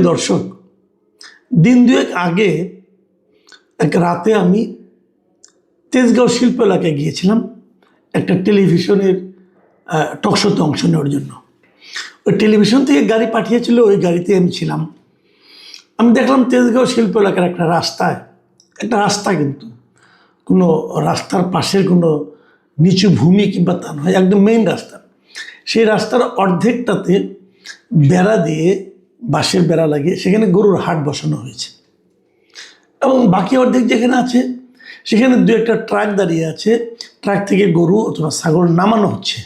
দর্শক, দিন দুয়েক আগে এক রাতে আমি তেজগাঁও শিল্প এলাকায় গিয়েছিলাম একটা টেলিভিশনের টকশোতে অংশ নেওয়ার জন্য। ওই টেলিভিশন থেকে গাড়ি পাঠিয়েছিল, ওই গাড়িতে আমি ছিলাম। আমি দেখলাম তেজগাঁও শিল্প এলাকার একটা রাস্তা কিন্তু কোনো রাস্তার পাশের কোনো নিচু ভূমি কিংবা তা নয়, একদম মেইন রাস্তা। সেই রাস্তার অর্ধেকটাতে বেড়া দিয়ে, বাঁশের বেড়া লাগিয়ে সেখানে গরুর হাট বসানো হয়েছে, এবং বাকি অর্ধেক যেখানে আছে সেখানে দু একটা ট্রাক দাঁড়িয়ে আছে, ট্রাক থেকে গরু অথবা ছাগল নামানো হচ্ছে।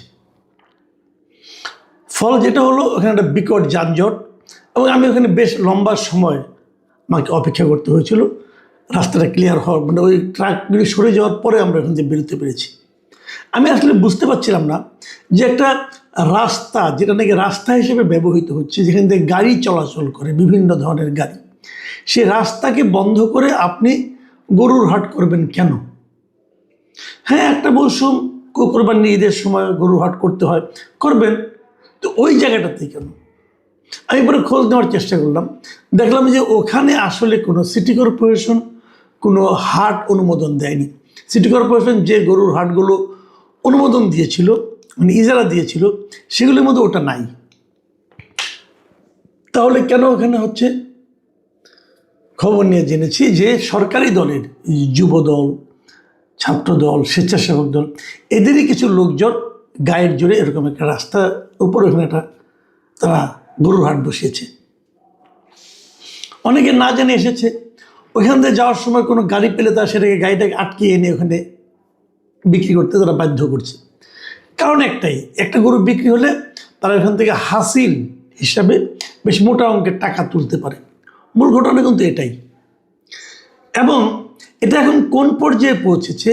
ফল যেটা হলো, ওখানে একটা বিকট যানজট, এবং আমি ওখানে বেশ লম্বা সময় আমাকে অপেক্ষা করতে হয়েছিল রাস্তাটা ক্লিয়ার হওয়ার, মানে ওই ট্রাকগুলি সরে যাওয়ার পরে আমরা ওখান থেকে বেরোতে পেরেছি। আমি আসলে বুঝতে পারছিলাম না যে একটা রাস্তা, যেটা নাকি রাস্তা হিসেবে ব্যবহৃত হচ্ছে, যেখান থেকে গাড়ি চলাচল করে, বিভিন্ন ধরনের গাড়ি, সে রাস্তাকে বন্ধ করে আপনি গরুর হাট করবেন কেন? হ্যাঁ, একটা মৌসুম কোরবানি ঈদের সময় গরুর হাট করতে হয়, করবেন, তো ওই জায়গাটাতে কেন? আমি পরে খোঁজ নেওয়ার চেষ্টা করলাম, দেখলাম যে ওখানে আসলে কোনো সিটি কর্পোরেশন কোনো হাট অনুমোদন দেয়নি। সিটি কর্পোরেশন যে গরুর হাটগুলো অনুমোদন দিয়েছিল, মানে ইজারা দিয়েছিল, সেগুলির মধ্যে ওটা নাই। তাহলে কেন ওখানে হচ্ছে? খবর নিয়ে জেনেছি যে সরকারি দলের যুবদল, ছাত্রদল, স্বেচ্ছাসেবক দল, এদেরই কিছু লোকজন গায়ের জোরে এরকম একটা রাস্তার উপর ওখানে তারা গরুর হাট বসিয়েছে। অনেকে না জেনে এসেছে, ওইখান থেকে যাওয়ার সময় কোনো গাড়ি পেলে তারা সেটাকে গাড়িটাকে আটকিয়ে এনে ওখানে বিক্রি করতে তারা বাধ্য করছে। কারণ একটাই, একটা গরু বিক্রি হলে তারা এখান থেকে হাসিল হিসাবে বেশ মোটা অঙ্কের টাকা তুলতে পারে। মূল ঘটনা কিন্তু এটাই। এবং এটা এখন কোন পর্যায়ে পৌঁছেছে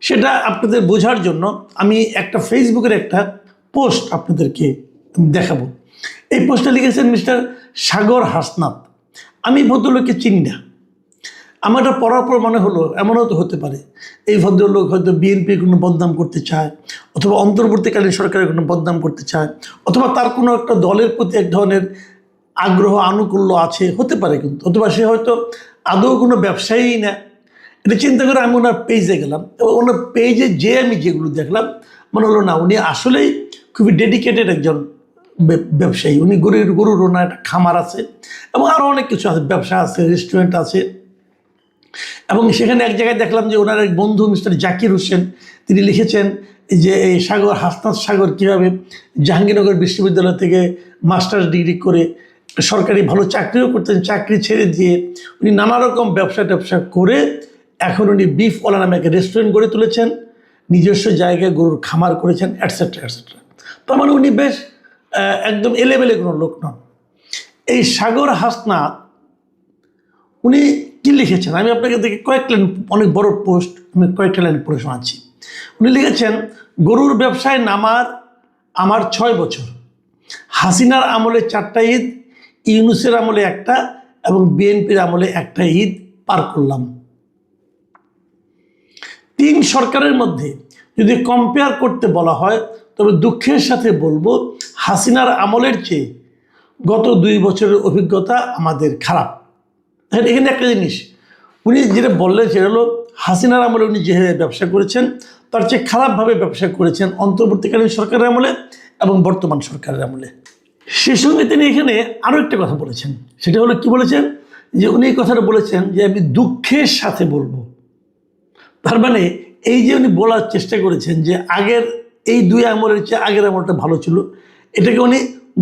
সেটা আপনাদের বোঝার জন্য আমি একটা ফেসবুকের একটা পোস্ট আপনাদেরকে দেখাবো। এই পোস্টটা লিখেছেন মিস্টার সাগর হাসনাত। আমি ভদ্রলোককে চিনি না, আমার এটা পড়ার পর মনে হলো এমনও তো হতে পারে এই ভদ্রলোক হয়তো বিএনপির কোনো বদনাম করতে চায়, অথবা অন্তর্বর্তীকালীন সরকারের কোনো বদনাম করতে চায়, অথবা তার কোনো একটা দলের প্রতি এক ধরনের আগ্রহ আনুকূল্য আছে, হতে পারে কিন্তু, অথবা সে হয়তো আদৌ কোনো ব্যবসায়ী না। এটা চিন্তা করে আমি ওনার পেজে গেলাম, এবং ওনার পেজে যে আমি যেগুলো দেখলাম মনে হলো না, উনি আসলেই খুবই ডেডিকেটেড একজন ব্যবসায়ী। উনি গরুর ওনার একটা খামার আছে, এবং আরও অনেক কিছু আছে, ব্যবসা আছে, রেস্টুরেন্ট আছে। এবং সেখানে এক জায়গায় দেখলাম যে ওনার এক বন্ধু মিস্টার জাকির হোসেন, তিনি লিখেছেন যে এই হাসনাত সাগর কীভাবে জাহাঙ্গীরনগর বিশ্ববিদ্যালয় থেকে মাস্টার্স ডিগ্রি করে সরকারি ভালো চাকরিও করতেন, চাকরি ছেড়ে দিয়ে উনি নানা রকম ব্যবসা করে এখন উনি বিফওয়ালা নামে একটা রেস্টুরেন্ট গড়ে তুলেছেন, নিজস্ব জায়গায় গরুর খামার করেছেন, অ্যাটসেট্রা অ্যাটসেট্রা। তার মানে উনি বেশ একদম এলেবেলে কোনো লোক নন। এই সাগর হাসনাত উনি কি লিখেছেন আমি আপনাকে দেখে কয়েক লাইন, অনেক বড় পোস্ট, আমি কয়েকটা লাইন পড়ে শোনাচ্ছি। উনি লিখেছেন, গরুর ব্যবসায় নামার আমার 6 বছর, হাসিনার আমলে 4টা ঈদ, ইউনূসের আমলে 1টা, এবং বিএনপির আমলে 1টা ঈদ পার করলাম। 3 সরকারের মধ্যে যদি কম্পেয়ার করতে বলা হয়, তবে দুঃখের সাথে বলবো হাসিনার আমলের চেয়ে গত 2 বছরের অভিজ্ঞতা আমাদের খারাপ। এখানে একটা জিনিস উনি যেটা বললেন সেটা হলো, হাসিনার আমলে উনি যেভাবে ব্যবসা করেছেন তার চেয়ে খারাপভাবে ব্যবসা করেছেন অন্তর্বর্তীকালীন সরকারের আমলে এবং বর্তমান সরকারের আমলে। সে সঙ্গে তিনি এখানে আরও একটা কথা বলেছেন, সেটা হলো কি বলেছেন, যে উনি এই কথাটা বলেছেন যে আমি দুঃখের সাথে বলবো। তার মানে এই যে উনি বলার চেষ্টা করেছেন যে আগের এই 2 আমলের চেয়ে আগের আমলটা ভালো ছিল, এটাকে উনি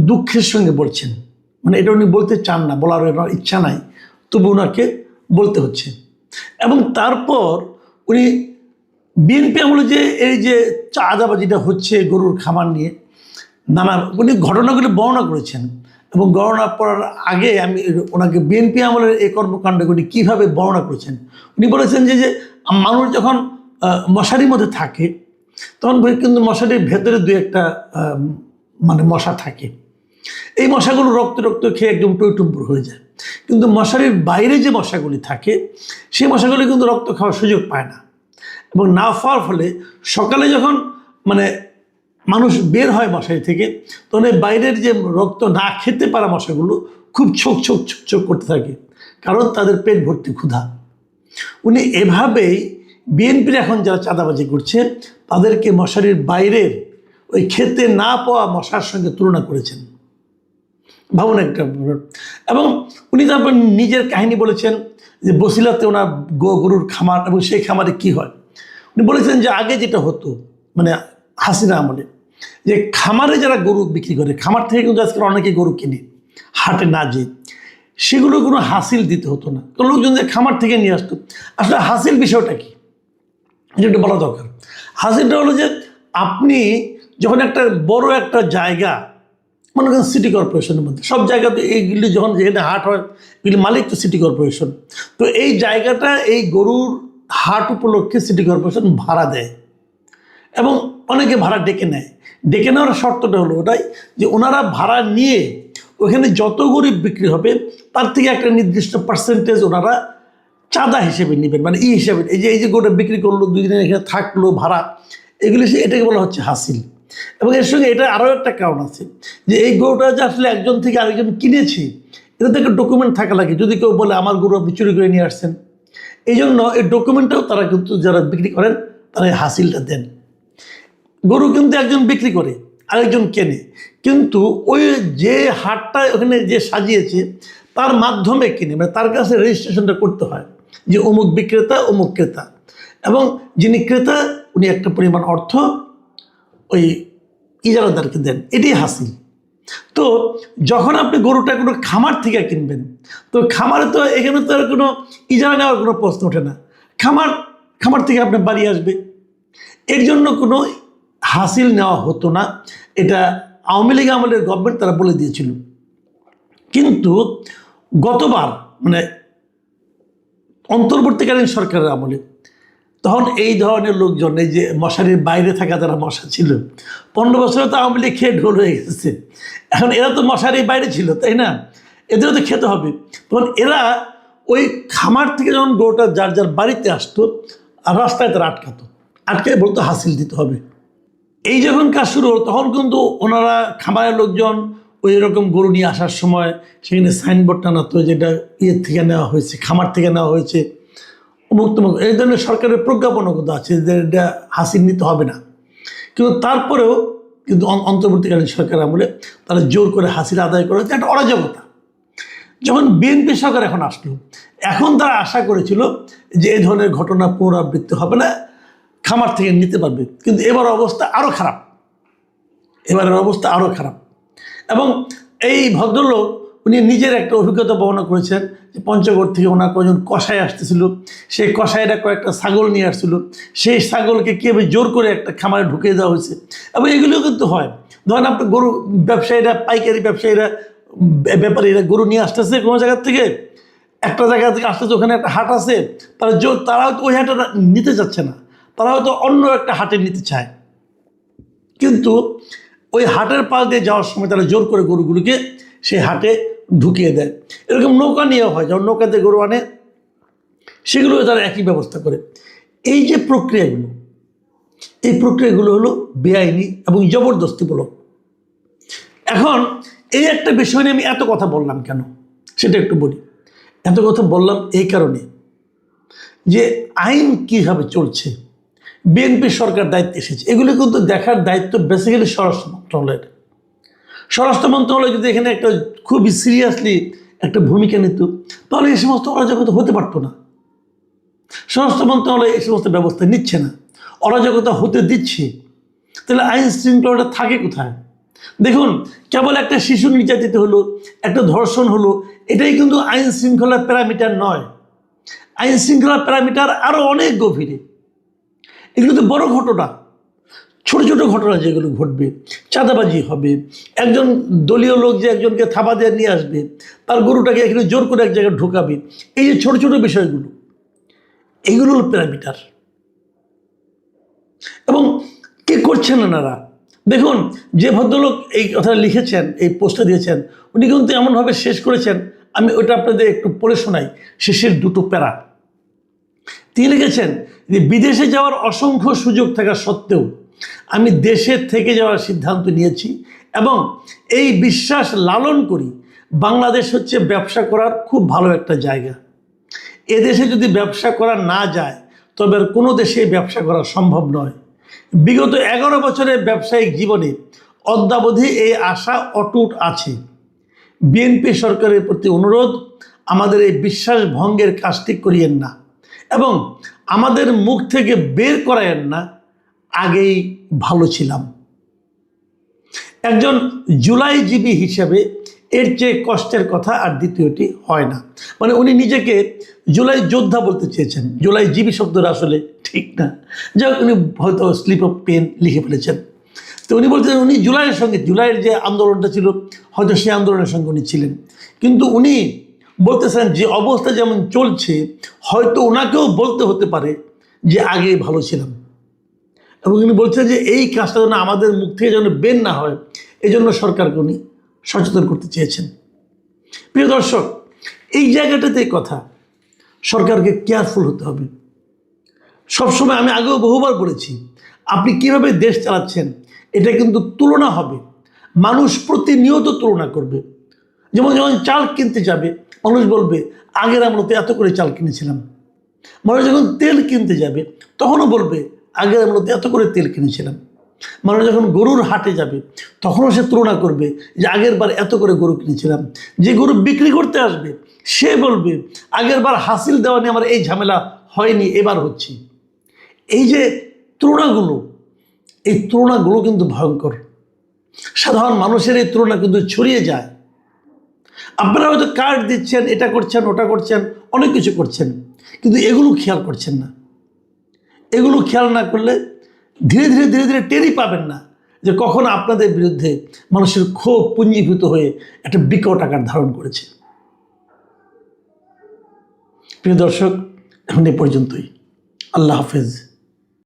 দুঃখের সঙ্গে বলছেন। মানে এটা উনি বলতে চান না, বলার ইচ্ছা নাই, তবু ওনাকে বলতে হচ্ছে। এবং তারপর উনি বিএনপি আমলে যে এই যে চাঁদাবাজিটা হচ্ছে গরুর খামার নিয়ে, উনি ঘটনাগুলি বর্ণনা করেছেন, এবং বর্ণনা করার আগে আমি ওনাকে বিএনপি আমলের এই কর্মকাণ্ডগুলি কীভাবে বর্ণনা করেছেন। উনি বলেছেন যে মানুষ যখন মশারির মধ্যে থাকে তখন কিন্তু মশারির ভেতরে 2-1টা মানে মশা থাকে, এই মশাগুলো রক্ত খেয়ে একদম টইটুম্বুর হয়ে যায়। কিন্তু মশারির বাইরে যে মশাগুলি থাকে সেই মশাগুলি কিন্তু রক্ত খাওয়ার সুযোগ পায় না, এবং না পাওয়ার ফলে সকালে যখন মানে মানুষ বের হয় মশারি থেকে, তখন এই বাইরের যে রক্ত না খেতে পারা মশাগুলো খুব ছোক ছোক ছোক ছোক করতে থাকে, কারণ তাদের পেট ভর্তি ক্ষুধা। উনি এভাবেই বিএনপির এখন যারা চাঁদাবাজি করছে তাদেরকে মশারির বাইরের ওই খেতে না পাওয়া মশার সঙ্গে তুলনা করেছেন। ভাবুন একটা। এবং উনি তারপর নিজের কাহিনী বলেছেন যে বসিলাতে ওনার গরুর খামার, এবং সেই খামারে কি হয় উনি বলেছেন যে আগে যেটা হতো মানে হাসিনা আমলে, যে খামারে যারা গরু বিক্রি করে, খামার থেকে কিন্তু আজকাল অনেকে গরু কিনে হাটে না যেয়ে, সেগুলো কোনো হাসিল দিতে হতো না। তো লোকজন যে খামার থেকে নিয়ে আসতো, আসলে হাসিল বিষয়টা কি এটা একটু বলা দরকার। হাসিলটা হলো যে আপনি যখন একটা বড় একটা জায়গা, মনে করেন সিটি কর্পোরেশনের মধ্যে সব জায়গাতে এইগুলি যখন যেখানে হাট হয় এগুলি মালিক তো সিটি কর্পোরেশন, তো এই জায়গাটা এই গরুর হাট উপলক্ষে সিটি কর্পোরেশন ভাড়া দেয়, এবং অনেকে ভাড়া ডেকে নেয়। ডেকে নেওয়ার শর্তটা হলো ওটাই যে ওনারা ভাড়া নিয়ে ওখানে যত গরু বিক্রি হবে তার থেকে একটা নির্দিষ্ট পার্সেন্টেজ ওনারা চাঁদা হিসেবে নেবেন, মানে হিসাবে এই যে গরুটা বিক্রি করলো, 2 দিন এখানে থাকলো ভাড়া, এগুলি এটাকে বলা হচ্ছে হাসিল। এবং এর সঙ্গে এটা আরও একটা কারণ আছে যে এই গরুটা যে আসলে একজন থেকে আরেকজন কিনেছি, এটা তো একটা ডকুমেন্ট থাকা লাগে। যদি কেউ বলে আমার গরু আপনি চুরি করে নিয়ে আসছেন, এই জন্য এই ডকুমেন্টটাও তারা কিন্তু যারা বিক্রি করেন তারা এই হাসিলটা দেন। গরু কিন্তু একজন বিক্রি করে আরেকজন কেনে, কিন্তু ওই যে হাটটা ওখানে যে সাজিয়েছে তার মাধ্যমে কিনে, মানে তার কাছে রেজিস্ট্রেশনটা করতে হয় যে অমুক বিক্রেতা অমুক ক্রেতা, এবং যিনি ক্রেতা উনি একটা পরিমাণ অর্থ ওই ইজারাদারকে দেন, এটাই হাসিল। তো যখন আপনি গরুটা কোনো খামার থেকে কিনবেন, তো খামারে তো এখানে তো আর কোনো ইজারা নেওয়ার কোনো প্রশ্ন ওঠে না, খামার থেকে আপনার বাড়ি আসবে, এর জন্য কোনো হাসিল নেওয়া হতো না। এটা আওয়ামী লীগ আমলের গভর্নমেন্ট তারা বলে দিয়েছিল। কিন্তু গতবার মানে অন্তর্বর্তীকালীন সরকারের আমলে তখন এই ধরনের লোকজন, এই যে মশারির বাইরে থাকা যারা মশা ছিল, 15 বছরে তো আওয়ামী লীগ খেয়ে ঢোল হয়ে গেছে, এখন এরা তো মশারির বাইরে ছিল, তাই না, এদেরও তো খেতে হবে। তখন এরা ওই খামার থেকে যখন গরুটা যার যার বাড়িতে আসতো আর রাস্তায় তারা আটকে বলতো হাসিল দিতে হবে। এই যখন কাজ শুরু হলো তখন কিন্তু ওনারা খামারের লোকজন ওই রকম গরু নিয়ে আসার সময় সেখানে সাইনবোর্ড টানাতো যেটা ইয়ের থেকে নেওয়া হয়েছে, খামার থেকে নেওয়া হয়েছে, অমুক তমুক, এই ধরনের সরকারের প্রজ্ঞাপনও কিন্তু আছে যে এটা হাসিল নিতে হবে না। কিন্তু তারপরেও কিন্তু অন্তর্বর্তীকালীন সরকার আমলে তারা জোর করে হাসিল আদায় করেছে, একটা অরাজকতা। যখন বিএনপি সরকার এখন আসলো, এখন তারা আশা করেছিল যে এই ধরনের ঘটনা পুনরাবৃত্তি হবে না, খামার থেকে নিতে পারবে। কিন্তু এবার অবস্থা আরও খারাপ, এবারের অবস্থা আরও খারাপ। এবং এই ভদ্রলোক উনি নিজের একটা অভিজ্ঞতা বর্ণনা করেছেন যে পঞ্চগড় থেকে ওনার কয়েকজন কসাই আসতেছিল, সেই কসাইরা কয়েকটা ছাগল নিয়ে আসছিল, সেই ছাগলকে কীভাবে জোর করে একটা খামারে ঢুকিয়ে দেওয়া হয়েছে। এবং এগুলিও কিন্তু হয়, ধরেন আপনার গরু ব্যবসায়ীরা, পাইকারি ব্যবসায়ীরা, ব্যাপারীরা গরু নিয়ে আসতেছে কোনো জায়গার থেকে, একটা জায়গা থেকে আসতেছে, ওখানে একটা হাট আছে, তারাও তো ওই হাটে নিতে যাচ্ছে না, তারা হয়তো অন্য একটা হাটে নিতে চায়, কিন্তু ওই হাটের পাশ দিয়ে যাওয়ার সময় তারা জোর করে গরুগুলোকে সেই হাটে ঢুকিয়ে দেয়। এরকম নৌকা নিয়েও হয়, যখন নৌকাতে গরু আনে সেগুলো তারা একই ব্যবস্থা করে। এই যে প্রক্রিয়াগুলো, এই প্রক্রিয়াগুলো হলো বেআইনি এবং জবরদস্তিমূলক। এখন এই একটা বিষয় নিয়ে আমি এত কথা বললাম কেন সেটা একটু বলি। এত কথা বললাম এই কারণে যে আইন কীভাবে চলছে, বিএনপি সরকার দায়িত্বে এসেছে, এগুলো কিন্তু দেখার দায়িত্ব বেসিক্যালি স্বরাষ্ট্র মন্ত্রণালয়ের। স্বরাষ্ট্র মন্ত্রণালয় যদি এখানে একটা খুবই সিরিয়াসলি একটা ভূমিকা নিত তাহলে এই সমস্ত অরাজকতা হতে পারতো না। স্বরাষ্ট্র মন্ত্রণালয় এই সমস্ত ব্যবস্থা নিচ্ছে না, অরাজকতা হতে দিচ্ছে, তাহলে আইন শৃঙ্খলাটা থাকে কোথায়? দেখুন, কেবল একটা শিশু নির্যাতিত হলো, একটা ধর্ষণ হলো, এটাই কিন্তু আইন শৃঙ্খলার প্যারামিটার নয়। আইন শৃঙ্খলার প্যারামিটার আরও অনেক গভীরে। এগুলো তো বড় ঘটনা, ছোট ছোট ঘটনা যেগুলো ঘটবে, চাঁদাবাজি হবে, একজন দলীয় লোক যে একজনকে থাবা দিয়ে নিয়ে আসবে, তার গরুটাকে এখানে জোর করে এক জায়গায় ঢোকাবে, এই যে ছোট ছোট বিষয়গুলো, এগুলো হল প্যারামিটার। এবং কে করছেন ওনারা? দেখুন, যে ভদ্রলোক এই কথা লিখেছেন, এই পোস্টটা দিয়েছেন, উনি কিন্তু এমনভাবে শেষ করেছেন, আমি ওইটা আপনাদের একটু পড়ে শোনাই শেষের দুটো প্যারা। তিনি লিখেছেন যে বিদেশে যাওয়ার অসংখ্য সুযোগ থাকা সত্ত্বেও আমি দেশে থেকে যাওয়ার সিদ্ধান্ত নিয়েছি এবং এই বিশ্বাস লালন করি বাংলাদেশ হচ্ছে ব্যবসা করার খুব ভালো একটা জায়গা। এদেশে যদি ব্যবসা করা না যায় তবে আর কোনো দেশে ব্যবসা করা সম্ভব নয়। বিগত 11 বছরের ব্যবসায়িক জীবনে অদ্যাবধি এই আশা অটুট আছে। বিএনপি সরকারের প্রতি অনুরোধ, আমাদের এই বিশ্বাস ভঙ্গের কাজটি করিয়েন না এবং আমাদের মুখ থেকে বের করায়েন না আগেই ভালো ছিলাম। একজন জুলাইজীবী হিসেবে এর চেয়ে কষ্টের কথা আর দ্বিতীয়টি হয় না। মানে উনি নিজেকে জুলাই যোদ্ধা বলতে চেয়েছেন, জুলাইজীবী শব্দটা আসলে ঠিক না, যাই হোক উনি হয়তো স্লিপ অফ পেন লিখে ফেলেছেন। তো উনি বলছেন উনি জুলাইয়ের সঙ্গে, জুলাইয়ের যে আন্দোলনটা ছিল হয়তো সেই আন্দোলনের সঙ্গে উনি ছিলেন, কিন্তু উনি বলতেছেন যে অবস্থা যেমন চলছে হয়তো ওনাকেও বলতে হতে পারে যে আগে ভালো ছিলাম। এবং উনি বলছেন যে এই কাজটা যেন আমাদের মুখ থেকে যেন বের না হয় এই জন্য সরকারকে উনি সচেতন করতে চেয়েছেন। প্রিয় দর্শক, এই জায়গাটাতে কথা সরকারকে কেয়ারফুল হতে হবে। সবসময় আমি আগেও বহুবার বলেছি, আপনি কিভাবে দেশ চালাচ্ছেন এটা কিন্তু তুলনা হবে, মানুষ প্রতিনিয়ত তুলনা করবে। যেমন চাল কিনতে যাবে মানুষ বলবে আগের আমলতে এত করে চাল কিনেছিলাম। মানুষ যখন তেল কিনতে যাবে তখনও বলবে আগের আমলতে এত করে তেল কিনেছিলাম। মানুষ যখন গরুর হাটে যাবে তখনও সে তুলনা করবে যে আগের বার এত করে গরু কিনেছিলাম। যে গরু বিক্রি করতে আসবে সে বলবে আগের বার হাসিল দেওয়া নিয়ে আমার এই ঝামেলা হয়নি, এবার হচ্ছে। এই যে তুলনাগুলো, এই তুলনাগুলো কিন্তু ভয়ঙ্কর। সাধারণ মানুষের এই তুলনা কিন্তু ছড়িয়ে যায়। আপনারা হয়তো কার্ড দিচ্ছেন, এটা করছেন, ওটা করছেন, অনেক কিছু করছেন, কিন্তু এগুলো খেয়াল করছেন না। এগুলো খেয়াল না করলে ধীরে ধীরে ধীরে ধীরে টেরই পাবেন না যে কখন আপনাদের বিরুদ্ধে মানুষের ক্ষোভ পুঞ্জীভূত হয়ে একটা বিকট আকার ধারণ করেছে। প্রিয় দর্শক, এখন এ পর্যন্তই। আল্লাহ হাফেজ।